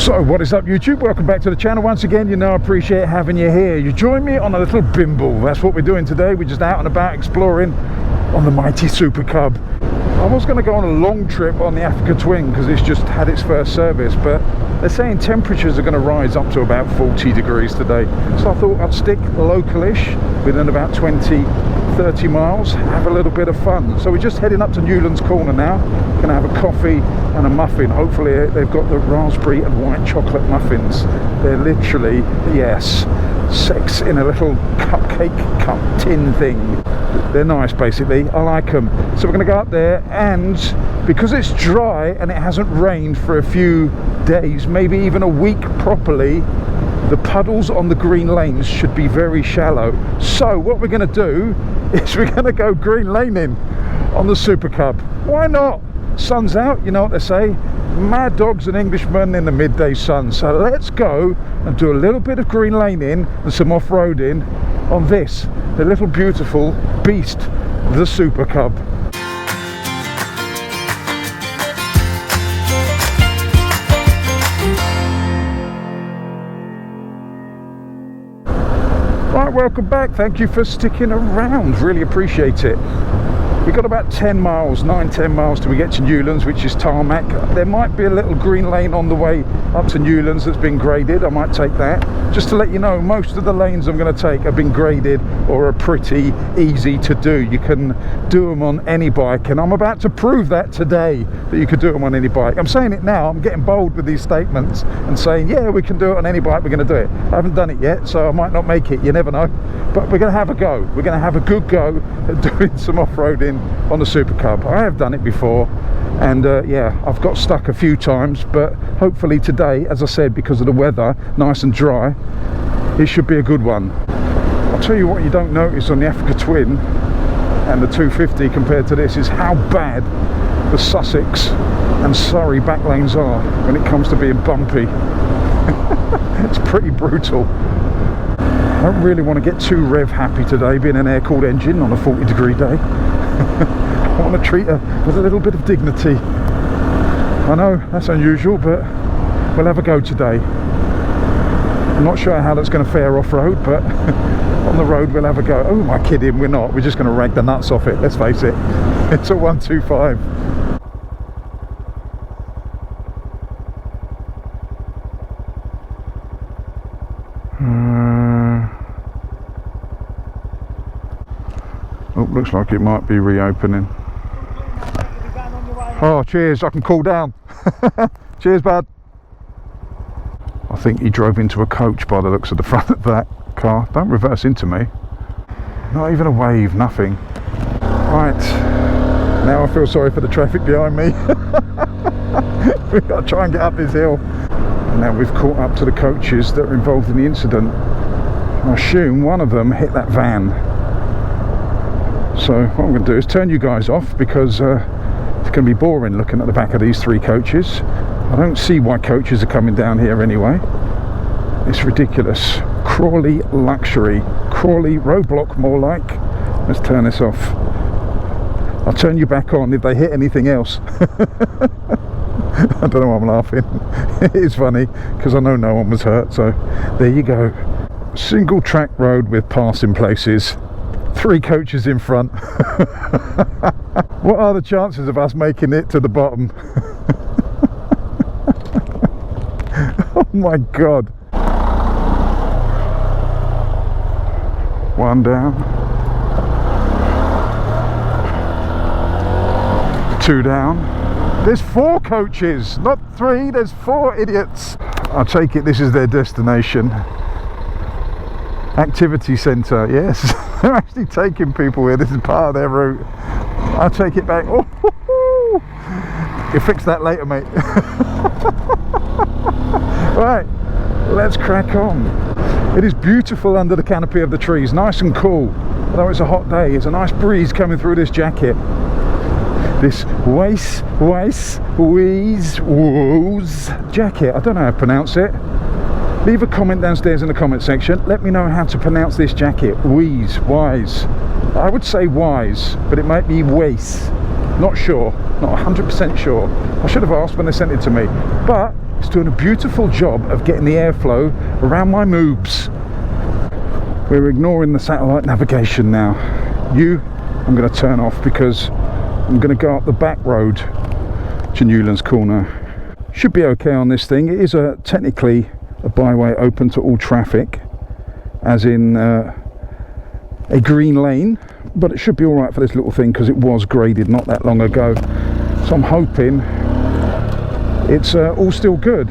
So what is up, YouTube? Welcome back to the channel once again. You know I appreciate having you here. You join me on a little bimble. That's what we're doing today. We're just out and about exploring on the mighty Supercub. I was going to go on a long trip on the Africa Twin because it's just had its first service, but they're saying temperatures are going to rise up to about 40 degrees today. So I thought I'd stick localish within about 20-30 miles, have a little bit of fun. So we're just heading up to Newlands Corner now. Gonna have a coffee and a muffin. Hopefully they've got the raspberry and white chocolate muffins. They're literally, yes, sex in a little cupcake cup tin thing. They're nice, basically. I like them. So we're gonna go up there, and because it's dry and it hasn't rained for a few days, maybe even a week properly, the puddles on the green lanes should be very shallow. So what we're going to do is we're going to go green laning on the Supercub. Why not? Sun's out, you know what they say, mad dogs and Englishmen in the midday sun. So let's go and do a little bit of green laning and some off-roading on this, the little beautiful beast, the Supercub. Right, welcome back. Thank you for sticking around. Really appreciate it. We've got about 10 miles, 9-10 miles till we get to Newlands, which is tarmac. There might be a little green lane on the way up to Newlands that's been graded. I might take that. Just to let you know, most of the lanes I'm going to take have been graded or are pretty easy to do. You can do them on any bike, and I'm about to prove that today, that you could do them on any bike. I'm saying it now. I'm getting bold with these statements and saying, yeah, we can do it on any bike. We're going to do it. I haven't done it yet, so I might not make it. You never know. But we're going to have a go. We're going to have a good go at doing some off-roading on the Supercub. I have done it before, and yeah, I've got stuck a few times, but hopefully today, as I said, because of the weather, nice and dry, it should be a good one. I'll tell you what you don't notice on the Africa Twin and the 250 compared to this is how bad the Sussex and Surrey back lanes are when it comes to being bumpy. It's pretty brutal. I don't really want to get too rev happy today, being an air-cooled engine on a 40-degree day. I want to treat her with a little bit of dignity. I know that's unusual, but we'll have a go today. I'm not sure how that's going to fare off-road, but on the road we'll have a go. Oh, am I kidding? We're not. We're just going to rag the nuts off it, let's face it. It's a 125. Oh, looks like it might be reopening. Oh, cheers, I can cool down. Cheers, bud. I think he drove into a coach by the looks of the front of that car. Don't reverse into me. Not even a wave, nothing. Right, now I feel sorry for the traffic behind me. We've got to try and get up this hill. And now we've caught up to the coaches that are involved in the incident. I assume one of them hit that van. So what I'm going to do is turn you guys off, because it's going to be boring looking at the back of these three coaches. I don't see why coaches are coming down here anyway. It's ridiculous. Crawley luxury. Crawley roadblock more like. Let's turn this off. I'll turn you back on if they hit anything else. I don't know why I'm laughing. It is funny because I know no one was hurt, so there you go. Single track road with passing places. 3 coaches in front. What are the chances of us making it to the bottom? Oh my god. 1 down. 2 down. There's 4 coaches, not 3, there's 4 idiots. I take it this is their destination. Activity centre, yes. They're actually taking people here. This is part of their route. I'll take it back. Oh, you fix that later, mate. Right, let's crack on. It is beautiful under the canopy of the trees, nice and cool. Although it's a hot day, it's a nice breeze coming through this jacket. This Wheeze jacket. I don't know how to pronounce it. Leave a comment downstairs in the comment section. Let me know how to pronounce this jacket. Wise. I would say wise, but it might be Weiss. Not sure. not 100% sure. I should have asked when they sent it to me, but it's doing a beautiful job of getting the airflow around my moobs. We're ignoring the satellite navigation now. I'm going to turn off because I'm going to go up the back road to Newlands Corner. Should be okay on this thing. It is technically a byway open to all traffic, as in a green lane, but it should be all right for this little thing because it was graded not that long ago. So I'm hoping it's all still good.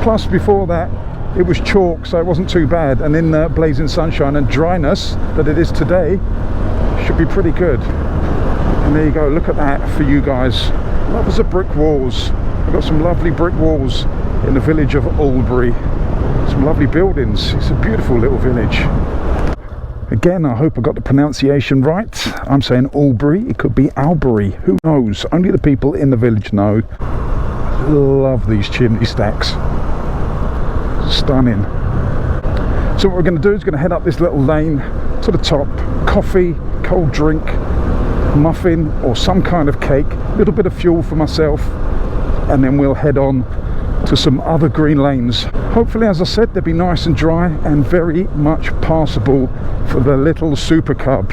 Plus before that it was chalk, so it wasn't too bad, and in blazing sunshine and dryness that it is today, should be pretty good. And there you go, look at that for you guys. Lovers of brick walls. I've got some lovely brick walls in the village of Albury. Some lovely buildings. It's a beautiful little village. Again, I hope I got the pronunciation right. I'm saying Albury, it could be Albury, who knows? Only the people in the village know. Love these chimney stacks. Stunning. So what we're going to do is going to head up this little lane to the top. Coffee, cold drink, muffin or some kind of cake, a little bit of fuel for myself, and then we'll head on to some other green lanes. Hopefully, as I said, they'll be nice and dry and very much passable for the little Supercub,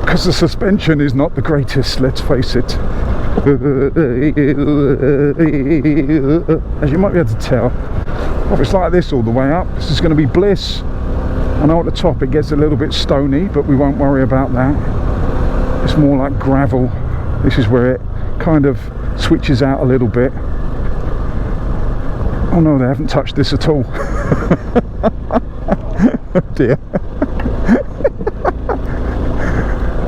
because the suspension is not the greatest, let's face it. As you might be able to tell, if it's like this all the way up, this is going to be bliss. I know at the top it gets a little bit stony, but we won't worry about that. It's more like gravel. This is where it kind of switches out a little bit. Oh no, they haven't touched this at all. Oh dear.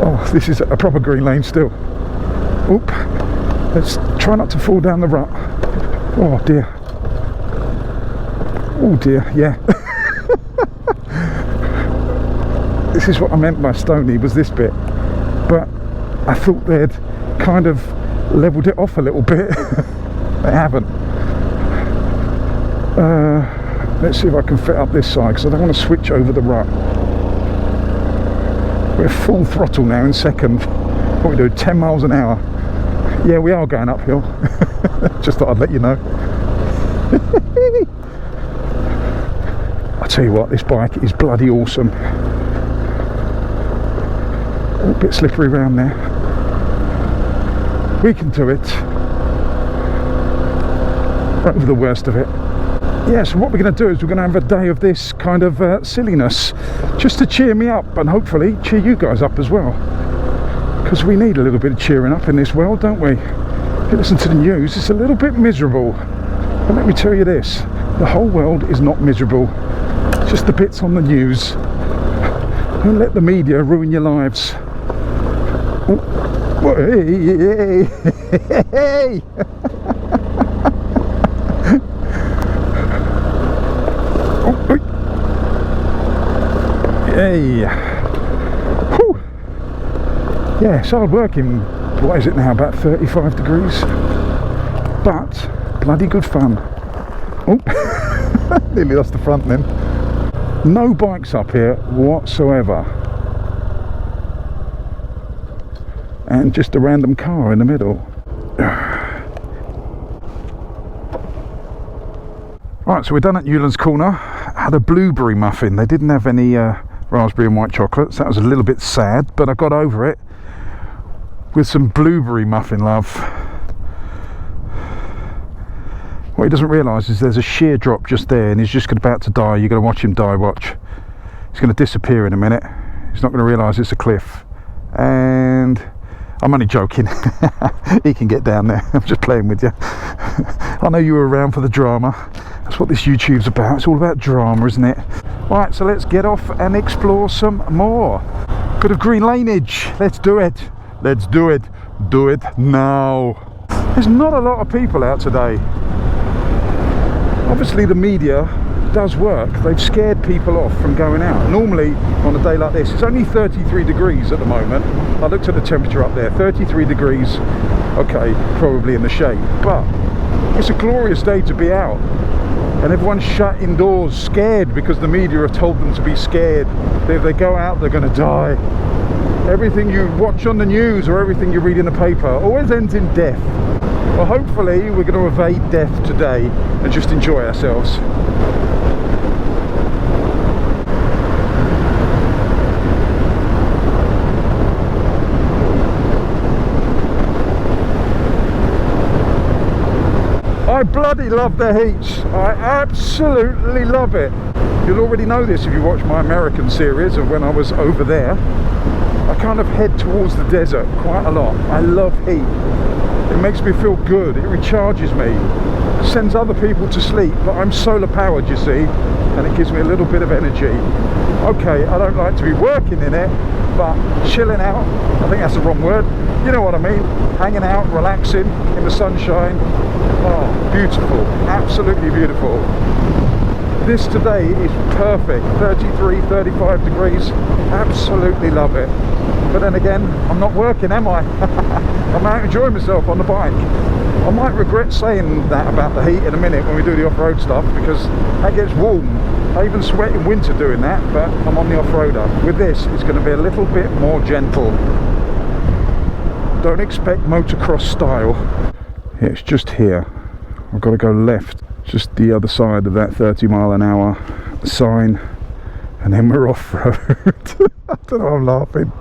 Oh, this is a proper green lane still. Oop. Let's try not to fall down the rut. Oh dear. Oh dear, yeah. This is what I meant by stony, was this bit. But I thought they'd kind of levelled it off a little bit. They haven't. Let's see if I can fit up this side, because I don't want to switch over the rut. We're full throttle now in second. What we do, 10 miles an hour. Yeah, we are going uphill. Just thought I'd let you know. I tell you what, this bike is bloody awesome. A bit slippery around there. We can do it. Right over the worst of it. Yeah, so what we're going to do is we're going to have a day of this kind of silliness, just to cheer me up and hopefully cheer you guys up as well, because we need a little bit of cheering up in this world, don't we? If you listen to the news, it's a little bit miserable, but let me tell you this, the whole world is not miserable, just the bits on the news. Don't let the media ruin your lives. Oh, hey, hey, hey. Hey, whew. Yeah, it's hard working. What is it now, about 35 degrees, but bloody good fun. Oh, nearly lost the front then. No bikes up here whatsoever, and just a random car in the middle. Right, so we're done at Newlands Corner. Had a blueberry muffin. They didn't have any raspberry and white chocolates. That was a little bit sad, but I got over it with some blueberry muffin, love. What he doesn't realise is there's a sheer drop just there, and he's just about to die. You're going to watch him die, watch. He's going to disappear in a minute. He's not going to realise it's a cliff. And I'm only joking. He can get down there. I'm just playing with you. I know you were around for the drama. That's what this YouTube's about. It's all about drama, isn't it? Right, so let's get off and explore some more. Bit of green laneage. Let's do it. Let's do it. Do it now. There's not a lot of people out today. Obviously the media does work. They've scared people off from going out. Normally on a day like this, it's only 33 degrees at the moment. I looked at the temperature up there, 33 degrees. Okay, probably in the shade, but it's a glorious day to be out. And everyone's shut indoors, scared, because the media have told them to be scared. If they go out, they're going to die. Everything you watch on the news or everything you read in the paper always ends in death. Well, hopefully we're going to evade death today and just enjoy ourselves. I bloody love the heat. I absolutely love it. You'll already know this if you watch my American series of when I was over there. I kind of head towards the desert quite a lot. I love heat. It makes me feel good. It recharges me. It sends other people to sleep, but I'm solar powered, you see, and it gives me a little bit of energy. Okay, I don't like to be working in it, but chilling out, I think that's the wrong word. You know what I mean? Hanging out, relaxing in the sunshine. Oh, beautiful. Absolutely beautiful. This today is perfect. 33, 35 degrees. Absolutely love it. But then again, I'm not working, am I? I'm out enjoying myself on the bike. I might regret saying that about the heat in a minute when we do the off-road stuff, because that gets warm. I even sweat in winter doing that, but I'm on the off-roader. With this, it's going to be a little bit more gentle. Don't expect motocross style. Yeah, it's just here. I've got to go left, just the other side of that 30-mile-an-hour sign, and then we're off-road. I don't know, I'm laughing.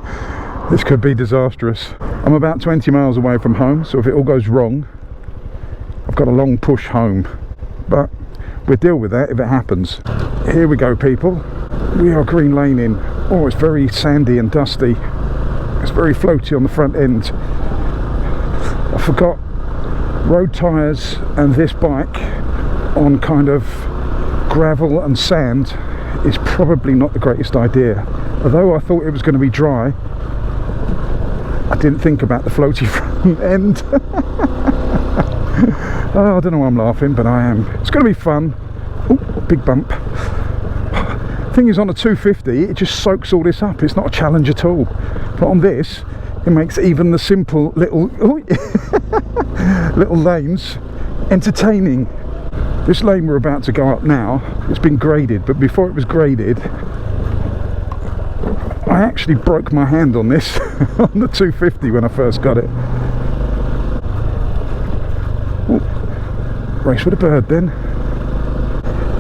This could be disastrous. I'm about 20 miles away from home, so if it all goes wrong, I've got a long push home. But we'll deal with that if it happens. Here we go, people. We are green laning. Oh, it's very sandy and dusty. It's very floaty on the front end. I forgot road tyres and this bike on kind of gravel and sand is probably not the greatest idea. Although I thought it was going to be dry, I didn't think about the floaty front end. Oh, I don't know why I'm laughing, but I am. It's going to be fun. Oh, big bump. Thing is, on a 250 it just soaks all this up. It's not a challenge at all. But on this, it makes even the simple little little lanes entertaining. This lane we're about to go up now, it's been graded, but before it was graded, I actually broke my hand on this on the 250 when I first got it. Ooh, race with a bird then.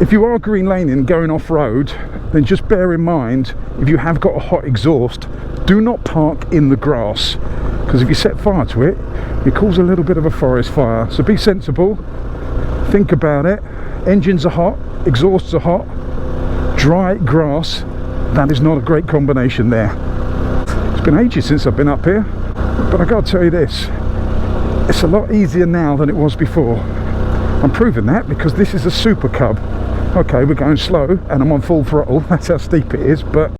If you are green laning going off-road, then just bear in mind, if you have got a hot exhaust, do not park in the grass, because if you set fire to it, it causes a little bit of a forest fire. So be sensible, think about it. Engines are hot, exhausts are hot, dry grass, that is not a great combination there. It's been ages since I've been up here, but I gotta tell you this, it's a lot easier now than it was before. I'm proving that because this is a Supercub. Okay, we're going slow and I'm on full throttle, that's how steep it is, but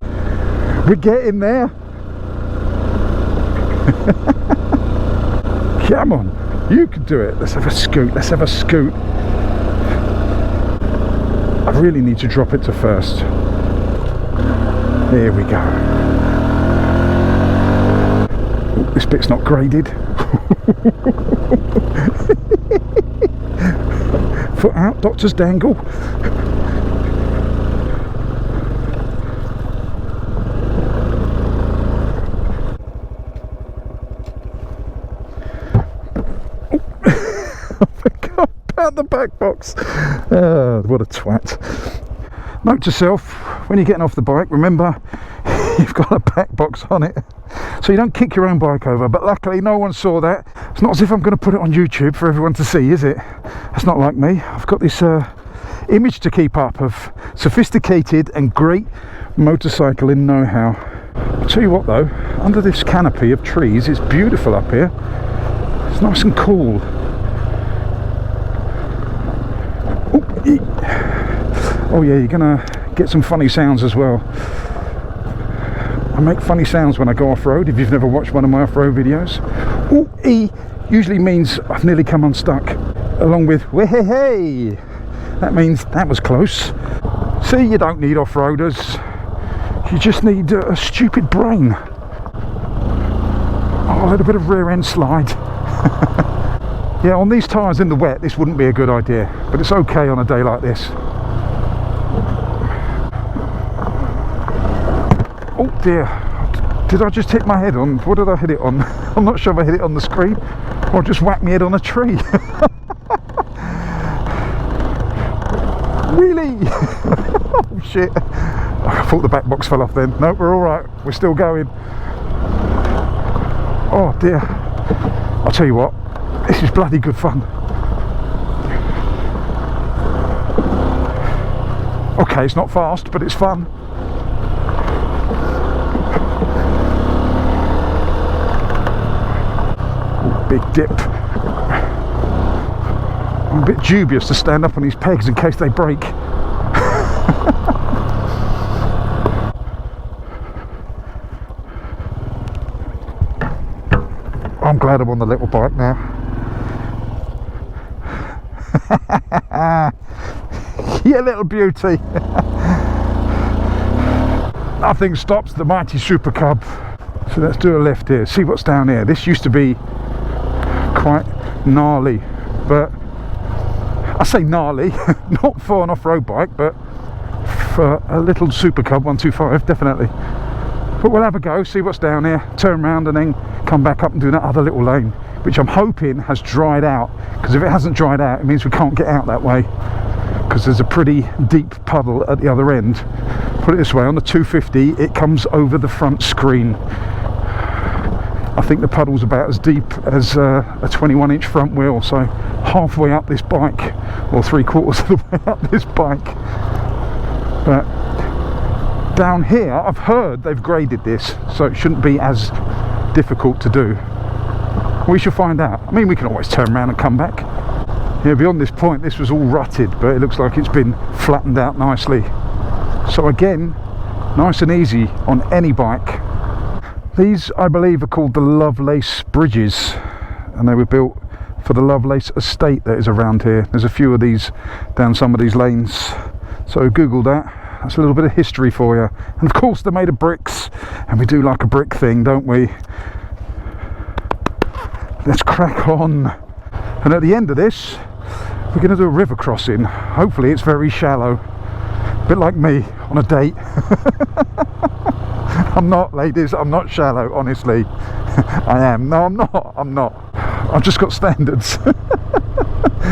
we're getting there. Come on, you can do it. Let's have a scoot, let's have a scoot. I really need to drop it to first. Here we go. Oh, this bit's not graded. Foot out, doctor's dangle. The back box. What a twat. Note to self, when you're getting off the bike, remember you've got a back box on it, so you don't kick your own bike over. But luckily no one saw that. It's not as if I'm going to put it on YouTube for everyone to see, is it? That's not like me. I've got this image to keep up of sophisticated and great motorcycling know-how. I'll tell you what though, under this canopy of trees, it's beautiful up here. It's nice and cool. Oh yeah, you're gonna get some funny sounds as well. I make funny sounds when I go off-road, if you've never watched one of my off-road videos. Ooh, E usually means I've nearly come unstuck, along with hey. That means that was close. See, you don't need off-roaders, you just need a stupid brain. Oh, a little bit of rear end slide. Yeah, on these tyres in the wet, this wouldn't be a good idea, but it's okay on a day like this. Oh dear, Did I just hit my head on, what did I hit it on? I'm not sure if I hit it on the screen or just whacked my head on a tree. Wheelie! Oh shit. I thought the back box fell off then. No, we're alright, we're still going. Oh dear. I'll tell you what, this is bloody good fun. Okay, it's not fast, but it's fun. Big dip. I'm a bit dubious to stand up on these pegs in case they break. I'm glad I'm on the little bike now. You little beauty. Nothing stops the mighty Supercub. So let's do a left here, see what's down here. This used to be quite gnarly, but I say gnarly, not for an off-road bike, but for a little Supercub 125, definitely. But we'll have a go, see what's down here, turn around and then come back up and do that other little lane, which I'm hoping has dried out, because if it hasn't dried out, it means we can't get out that way, because there's a pretty deep puddle at the other end. Put it this way, on the 250 it comes over the front screen. I think the puddle's about as deep as a 21-inch front wheel, so halfway up this bike, or 3/4 of the way up this bike. But down here, I've heard they've graded this, so it shouldn't be as difficult to do. We shall find out. I mean, we can always turn around and come back. Yeah, beyond this point, this was all rutted, but it looks like it's been flattened out nicely. So again, nice and easy on any bike. These, I believe, are called the Lovelace bridges, and they were built for the Lovelace estate that is around here. There's a few of these down some of these lanes, so Google that. That's a little bit of history for you. And of course they're made of bricks, and we do like a brick thing, don't we? Let's crack on. And at the end of this, we're going to do a river crossing. Hopefully it's very shallow, a bit like me on a date. I'm not, ladies, I'm not shallow, honestly. I am. No, I'm not. I've just got standards.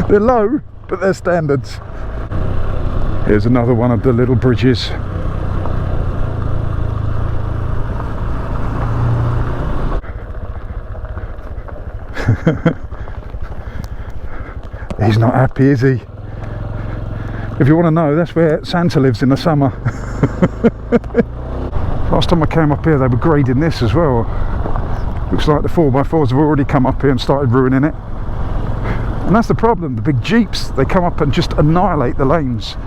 They're low, but they're standards. Here's another one of the little bridges. He's not happy, is he? If you want to know, that's where Santa lives in the summer. Last time I came up here, they were grading this as well. Looks like the 4x4s have already come up here and started ruining it. And that's the problem, the big Jeeps, they come up and just annihilate the lanes.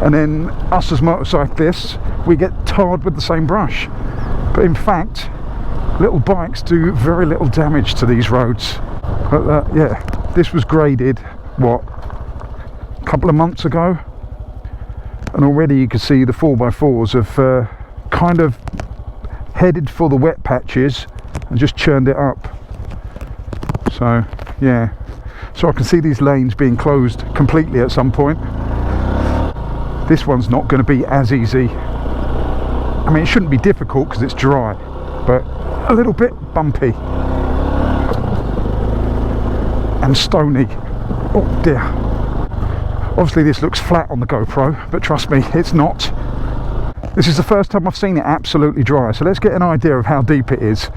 And then us as motorcyclists, we get tarred with the same brush. But in fact, little bikes do very little damage to these roads. But yeah, this was graded, what, a couple of months ago? And already you can see the 4x4s have kind of headed for the wet patches and just churned it up. So yeah, so I can see these lanes being closed completely at some point. This one's not going to be as easy. I mean, it shouldn't be difficult because it's dry, but a little bit bumpy and stony. Oh dear. Obviously this looks flat on the GoPro, but trust me, it's not. This is the first time I've seen it absolutely dry, so let's get an idea of how deep it is.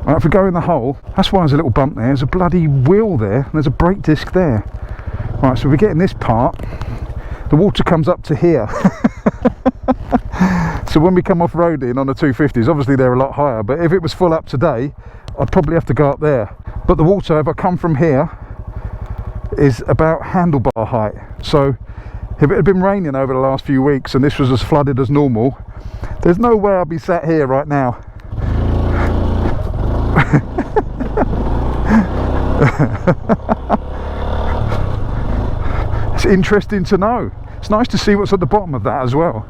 Right, if we go in the hole, that's why there's a little bump there. There's a bloody wheel there, and there's a brake disc there. Right, so we're getting this part. The water comes up to here. So when we come off-roading on the 250s, obviously they're a lot higher, but if it was full up today, I'd probably have to go up there. But the water, if I come from here, is about handlebar height. So if it had been raining over the last few weeks and this was as flooded as normal, there's no way I'd be sat here right now. It's interesting to know. It's nice to see what's at the bottom of that as well,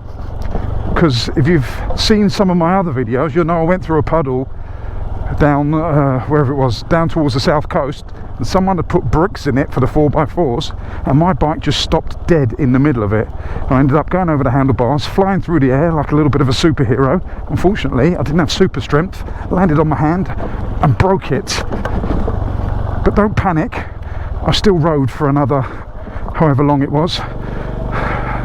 because if you've seen some of my other videos, you'll know I went through a puddle down wherever it was, down towards the south coast, and someone had put bricks in it for the 4x4s, and my bike just stopped dead in the middle of it. I ended up going over the handlebars, flying through the air like a little bit of a superhero. Unfortunately, I didn't have super strength, landed on my hand and broke it. But don't panic, I still rode for another however long it was.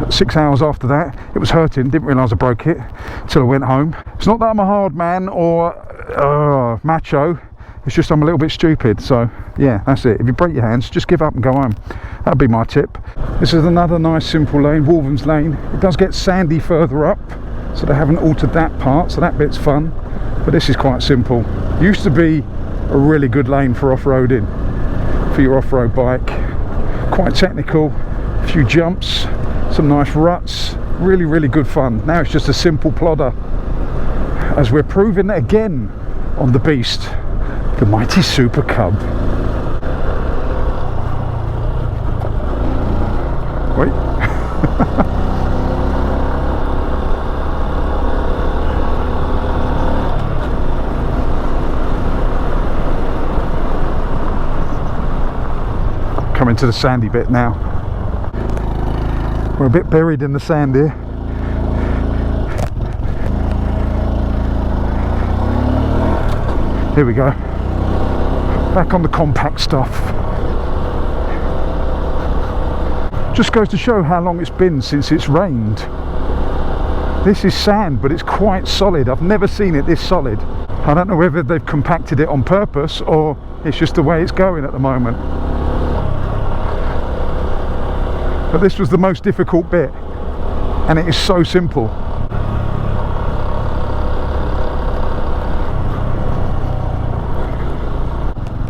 6 hours after that. It was hurting, didn't realise I broke it until I went home. It's not that I'm a hard man or macho, it's just I'm a little bit stupid. So yeah, that's it. If you break your hands, just give up and go home. That'd be my tip. This is another nice simple lane, Wolverham's Lane. It does get sandy further up, so they haven't altered that part, so that bit's fun, but this is quite simple. Used to be a really good lane for off-roading, for your off-road bike. Quite technical, a few jumps, some nice ruts, really good fun. Now it's just a simple plodder, as we're proving again on the beast, the mighty Supercub. Wait. Coming to the sandy bit now. We're a bit buried in the sand here. Here we go. Back on the compact stuff. Just goes to show how long it's been since it's rained. This is sand, but it's quite solid. I've never seen it this solid. I don't know whether they've compacted it on purpose or it's just the way it's going at the moment. But this was the most difficult bit, and it is so simple.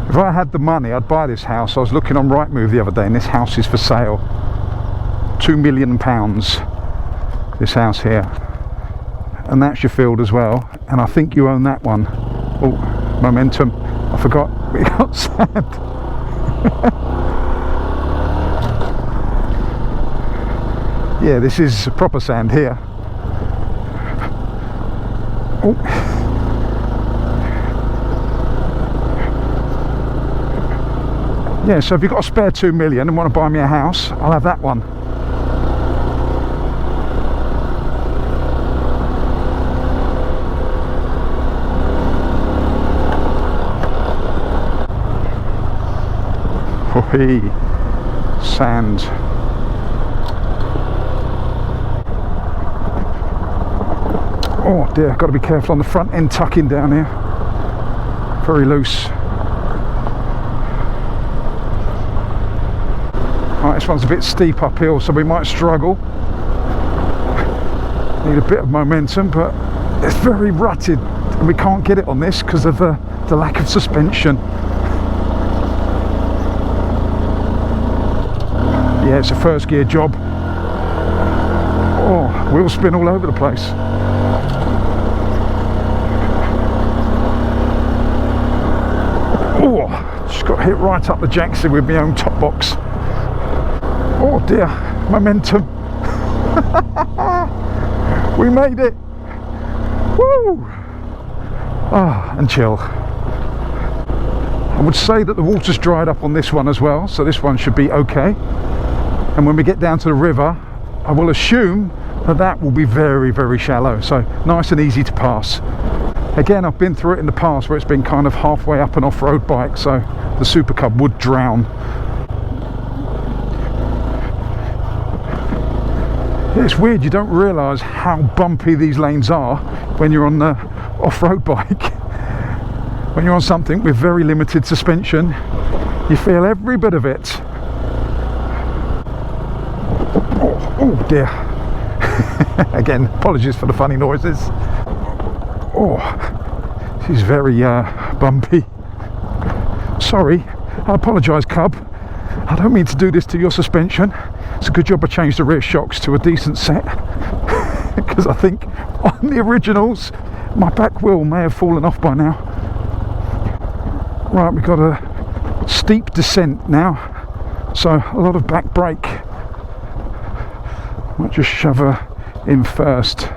If I had the money, I'd buy this house. I was looking on Rightmove the other day, and this house is for sale. £2 million, this house here. And that's your field as well, and I think you own that one. Oh, momentum, I forgot, we got sand. Yeah, this is proper sand here. Oh. Yeah, so if you've got a spare 2 million and want to buy me a house, I'll have that one. Oh, sand. Oh dear, got to be careful on the front end tucking down here. Very loose. Right, this one's a bit steep uphill, so we might struggle. Need a bit of momentum, but it's very rutted, and we can't get it on this because of the lack of suspension. Yeah, it's a first gear job. Oh, wheel spin all over the place. Oh, just got hit right up the Jackson with my own top box. Oh dear, momentum. We made it. Woo! Ah, and chill. I would say that the water's dried up on this one as well, so this one should be okay. And when we get down to the river, I will assume that that will be very shallow, so nice and easy to pass. Again, I've been through it in the past where it's been kind of halfway up an off-road bike, so the Supercub would drown. It's weird, you don't realise how bumpy these lanes are when you're on the off-road bike. When you're on something with very limited suspension, you feel every bit of it. Oh dear. Again, apologies for the funny noises. Oh, this is very bumpy. Sorry, I apologise, Cub. I don't mean to do this to your suspension. It's a good job I changed the rear shocks to a decent set, because I think on the originals my back wheel may have fallen off by now. Right, we've got a steep descent now, so a lot of back brake. Might just shove her in first.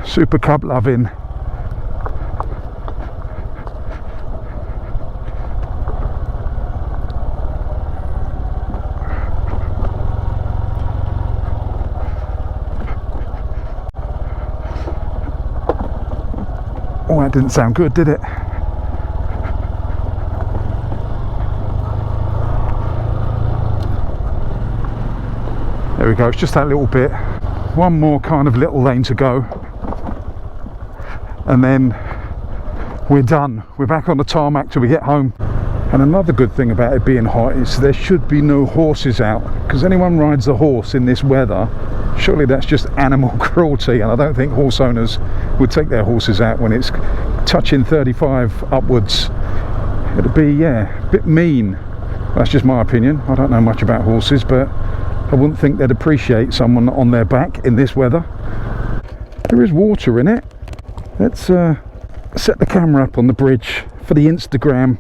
Supercub loving. That didn't sound good, did it? There we go, it's just that little bit. One more kind of little lane to go. And then we're done. We're back on the tarmac till we get home. And another good thing about it being hot is there should be no horses out, because anyone rides a horse in this weather, surely that's just animal cruelty, and I don't think horse owners would take their horses out when it's touching 35 upwards. It'd be, yeah, a bit mean. That's just my opinion. I don't know much about horses, but I wouldn't think they'd appreciate someone on their back in this weather. There is water in it. Let's set the camera up on the bridge for the Instagram.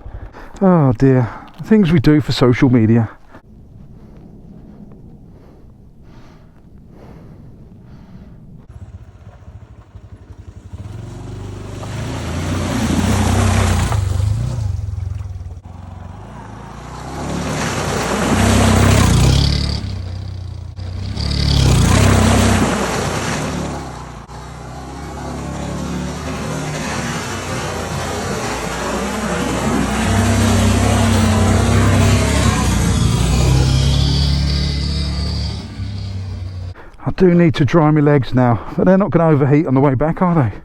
Oh dear, things we do for social media. I do need to dry my legs now, but they're not going to overheat on the way back, are they?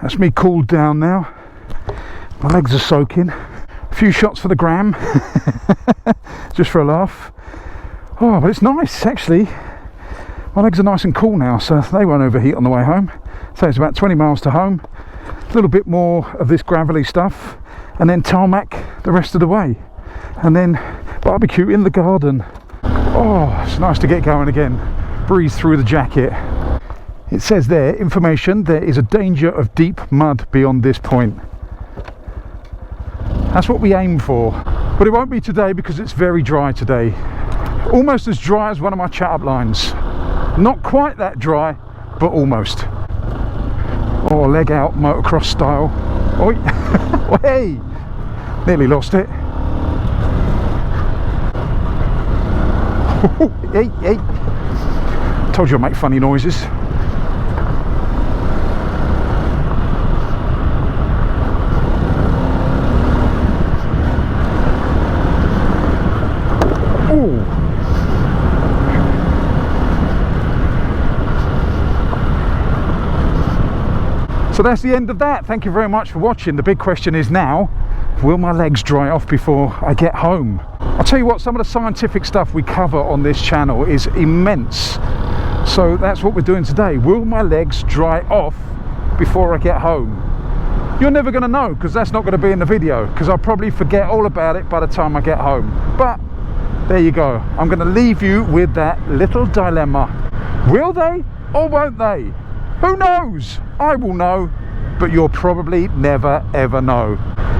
That's me cooled down now. My legs are soaking. A few shots for the gram, just for a laugh. Oh, but it's nice actually. My legs are nice and cool now, so they won't overheat on the way home. So it's about 20 miles to home. A little bit more of this gravelly stuff, and then tarmac the rest of the way. And then barbecue in the garden. Oh, it's nice to get going again. Breathe through the jacket. It says there, information, there is a danger of deep mud beyond this point. That's what we aim for, but it won't be today because it's very dry today. Almost as dry as one of my chat up lines. Not quite that dry, but almost. Oh, leg out, motocross style. Oi. Oh, hey, nearly lost it. Hey, hey. Told you I'd make funny noises. So that's the end of that. Thank you very much for watching. The big question is now, will my legs dry off before I get home? I'll tell you what, some of the scientific stuff we cover on this channel is immense. So that's what we're doing today. Will my legs dry off before I get home? You're never going to know, because that's not going to be in the video, because I'll probably forget all about it by the time I get home. But there you go. I'm going to leave you with that little dilemma. Will they or won't they? Who knows? I will know, but you'll probably never ever know.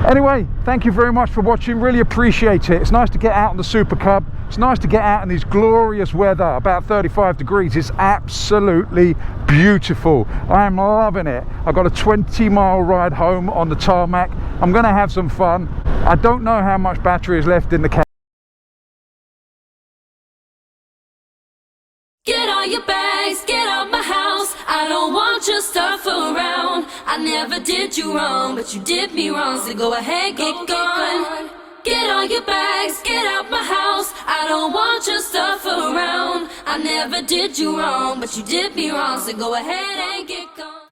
Anyway, thank you very much for watching. Really appreciate it. It's nice to get out on the Supercub. It's nice to get out in this glorious weather, about 35 degrees. It's absolutely beautiful. I am loving it. I've got a 20-mile ride home on the tarmac. I'm going to have some fun. I don't know how much battery is left in the car. Get all your bags, get out my house. I don't want your stuff around. I never did you wrong, but you did me wrong. So go ahead, get gone. Get all your bags, get out my house. I don't want your stuff around. I never did you wrong, but you did me wrong. So go ahead and get gone.